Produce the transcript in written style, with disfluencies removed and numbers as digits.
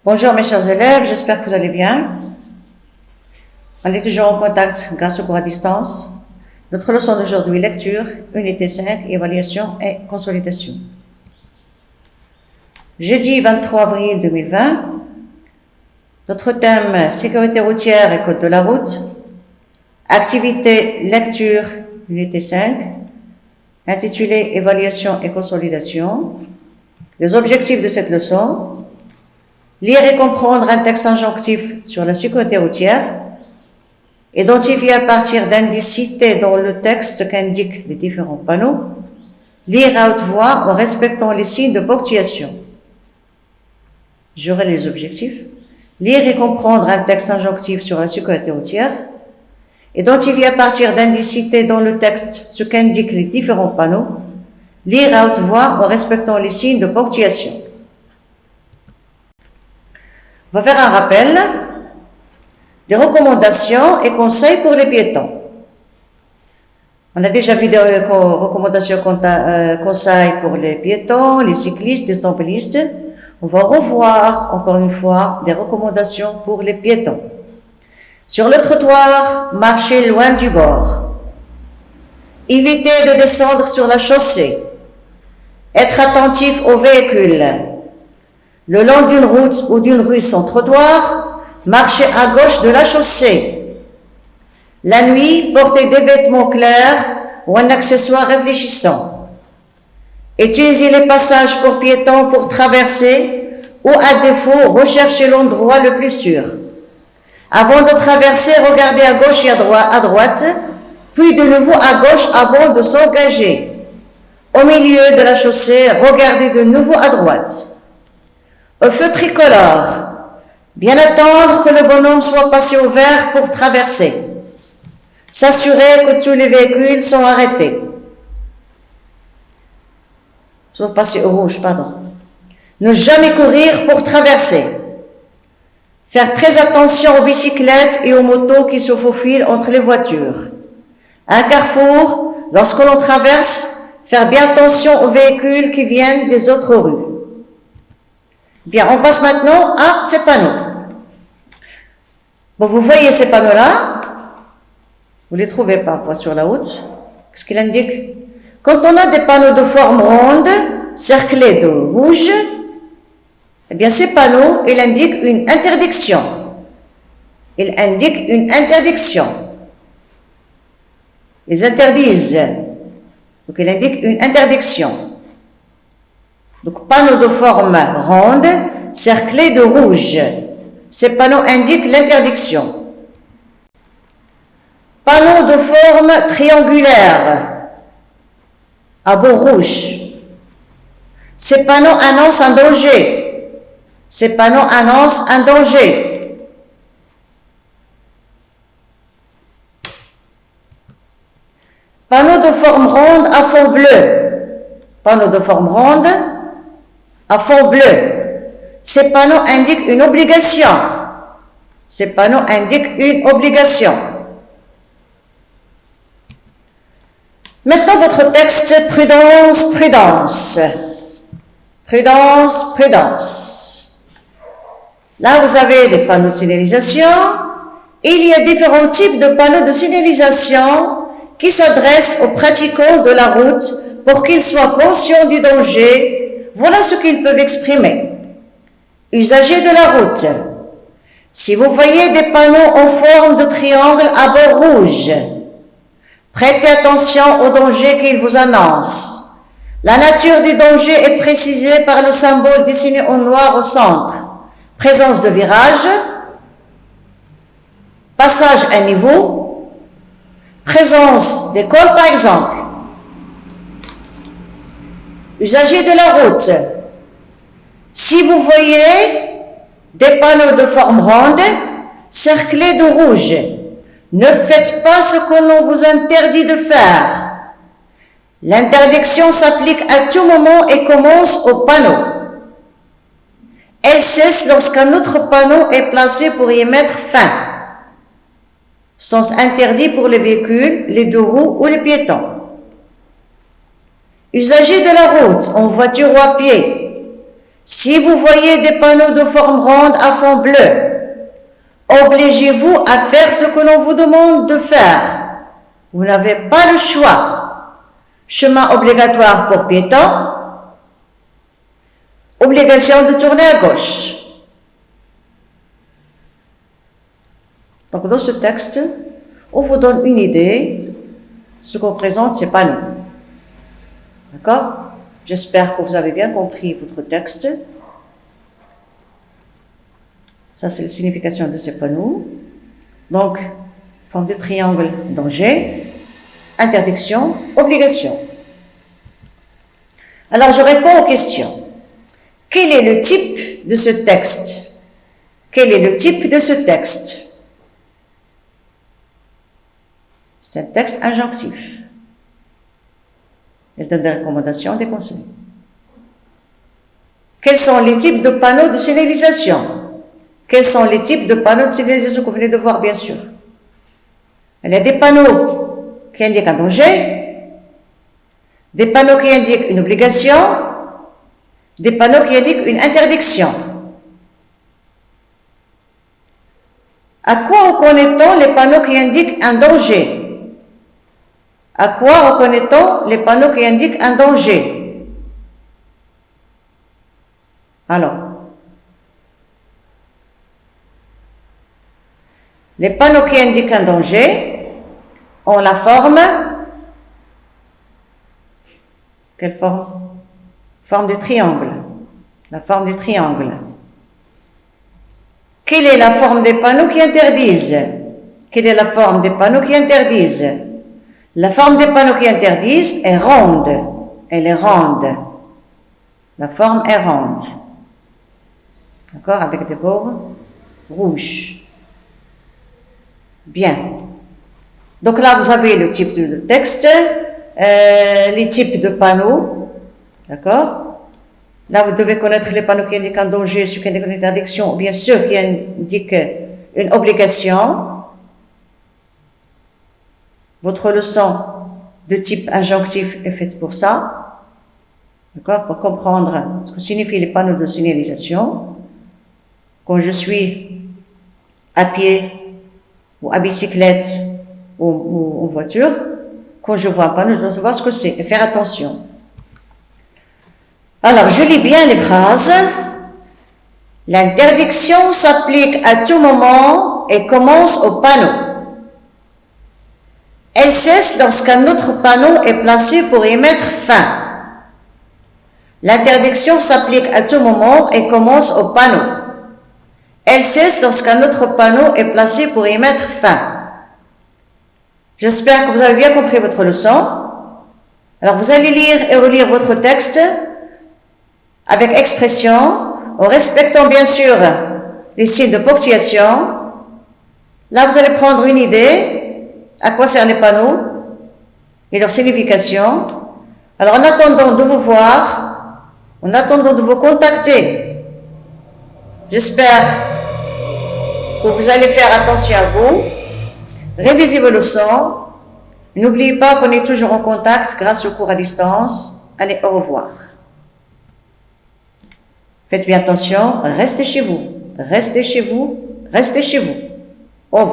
Bonjour mes chers élèves, j'espère que vous allez bien. On est toujours en contact grâce au cours à distance. Notre leçon d'aujourd'hui, lecture, unité 5, évaluation et consolidation. Jeudi 23 avril 2020, notre thème sécurité routière et code de la route, activité lecture, unité 5, intitulée évaluation et consolidation, les objectifs de cette leçon, lire et comprendre un texte injonctif sur la sécurité routière, identifier à partir d'indices cités dans le texte ce qu'indiquent les différents panneaux, lire à haute voix en respectant les signes de ponctuation. J'aurai les objectifs. Lire et comprendre un texte injonctif sur la sécurité routière, identifier à partir d'indices cités dans le texte ce qu'indiquent les différents panneaux, lire à haute voix en respectant les signes de ponctuation. On va faire un rappel des recommandations et conseils pour les piétons. On a déjà vu des recommandations conseils pour les piétons, les cyclistes, les automobilistes. On va revoir encore une fois des recommandations pour les piétons. Sur le trottoir, marchez loin du bord. Évitez de descendre sur la chaussée. Être attentif aux véhicules. Le long d'une route ou d'une rue sans trottoir, marchez à gauche de la chaussée. La nuit, portez des vêtements clairs ou un accessoire réfléchissant. Utilisez les passages pour piétons pour traverser ou à défaut, recherchez l'endroit le plus sûr. Avant de traverser, regardez à gauche et à droite, puis de nouveau à gauche avant de s'engager. Au milieu de la chaussée, regardez de nouveau à droite. Au feu tricolore, bien attendre que le bonhomme soit passé au vert pour traverser. S'assurer que tous les véhicules sont arrêtés. Sont passés au rouge, pardon. Ne jamais courir pour traverser. Faire très attention aux bicyclettes et aux motos qui se faufilent entre les voitures. À un carrefour, lorsque l'on traverse, faire bien attention aux véhicules qui viennent des autres rues. Bien, on passe maintenant à ces panneaux. Bon, vous voyez ces panneaux-là, vous les trouvez parfois sur la route. Qu'est-ce qu'il indique? Quand on a des panneaux de forme ronde, cerclés de rouge, eh bien ces panneaux, ils indiquent une interdiction. Ils indiquent une interdiction. Ils interdisent. Donc, ils indiquent une interdiction. Donc, panneau de forme ronde, cerclé de rouge. Ces panneaux indiquent l'interdiction. Panneau de forme triangulaire, à bord rouge. Ces panneaux annoncent un danger. Ces panneaux annoncent un danger. Panneau de forme ronde à fond bleu. Panneau de forme ronde à fond bleu. Ces panneaux indiquent une obligation. Ces panneaux indiquent une obligation. Maintenant, votre texte, prudence, prudence. Prudence, prudence. Là, vous avez des panneaux de signalisation. Il y a différents types de panneaux de signalisation qui s'adressent aux pratiquants de la route pour qu'ils soient conscients du danger. Voilà ce qu'ils peuvent exprimer. Usagers de la route. Si vous voyez des panneaux en forme de triangle à bord rouge, prêtez attention au danger qu'ils vous annoncent. La nature du danger est précisée par le symbole dessiné en noir au centre. Présence de virage, passage à niveau, présence d'école par exemple. Usagers de la route, si vous voyez des panneaux de forme ronde cerclés de rouge, ne faites pas ce que l'on vous interdit de faire. L'interdiction s'applique à tout moment et commence au panneau. Elle cesse lorsqu'un autre panneau est placé pour y mettre fin. Sens interdit pour les véhicules, les deux roues ou les piétons. Usagers de la route, en voiture ou à pied, Si vous voyez des panneaux de forme ronde à fond bleu, obligez-vous à faire ce que l'on vous demande de faire. Vous n'avez pas le choix. Chemin obligatoire pour piétons. Obligation de tourner à gauche. Donc dans ce texte, on vous donne une idée. Ce qu'on présente, ces panneaux. D'accord? J'espère que vous avez bien compris votre texte. Ça, c'est la signification de ces panneaux. Donc, forme de triangle, danger, interdiction, obligation. Alors, je réponds aux questions. Quel est le type de ce texte? Quel est le type de ce texte? C'est un texte injonctif. Il donne des recommandations, des conseils. Quels sont les types de panneaux de signalisation? Quels sont les types de panneaux de signalisation que vous venez de voir, bien sûr? Il y a des panneaux qui indiquent un danger, des panneaux qui indiquent une obligation, des panneaux qui indiquent une interdiction. À quoi reconnaît-on les panneaux qui indiquent un danger? À quoi reconnaît-on les panneaux qui indiquent un danger? Alors, les panneaux qui indiquent un danger ont la forme. Quelle forme? Forme de triangle. La forme du triangle. Quelle est la forme des panneaux qui interdisent? Quelle est la forme des panneaux qui interdisent? La forme des panneaux qui interdisent est ronde. Elle est ronde. La forme est ronde. D'accord? Avec des bords rouges. Bien. Donc là, vous avez le type de texte, les types de panneaux. D'accord? Là, vous devez connaître les panneaux qui indiquent un danger, ceux qui indiquent une interdiction, ou bien ceux qui indiquent une obligation. Votre leçon de type injonctif est faite pour ça, d'accord, pour comprendre ce que signifient les panneaux de signalisation. Quand je suis à pied ou à bicyclette ou en voiture, quand je vois un panneau, je dois savoir ce que c'est et faire attention. Alors, je lis bien les phrases. L'interdiction s'applique à tout moment et commence au panneau. Elle cesse lorsqu'un autre panneau est placé pour y mettre fin. L'interdiction s'applique à tout moment et commence au panneau. Elle cesse lorsqu'un autre panneau est placé pour y mettre fin. J'espère que vous avez bien compris votre leçon. Alors vous allez lire et relire votre texte avec expression, en respectant bien sûr les signes de ponctuation. Là, vous allez prendre une idée à quoi servent les panneaux et leur signification. Alors, en attendant de vous voir, en attendant de vous contacter, j'espère que vous allez faire attention à vous, révisez vos leçons. N'oubliez pas qu'on est toujours en contact grâce au cours à distance. Allez, au revoir. Faites bien attention, restez chez vous, restez chez vous, restez chez vous. Au revoir.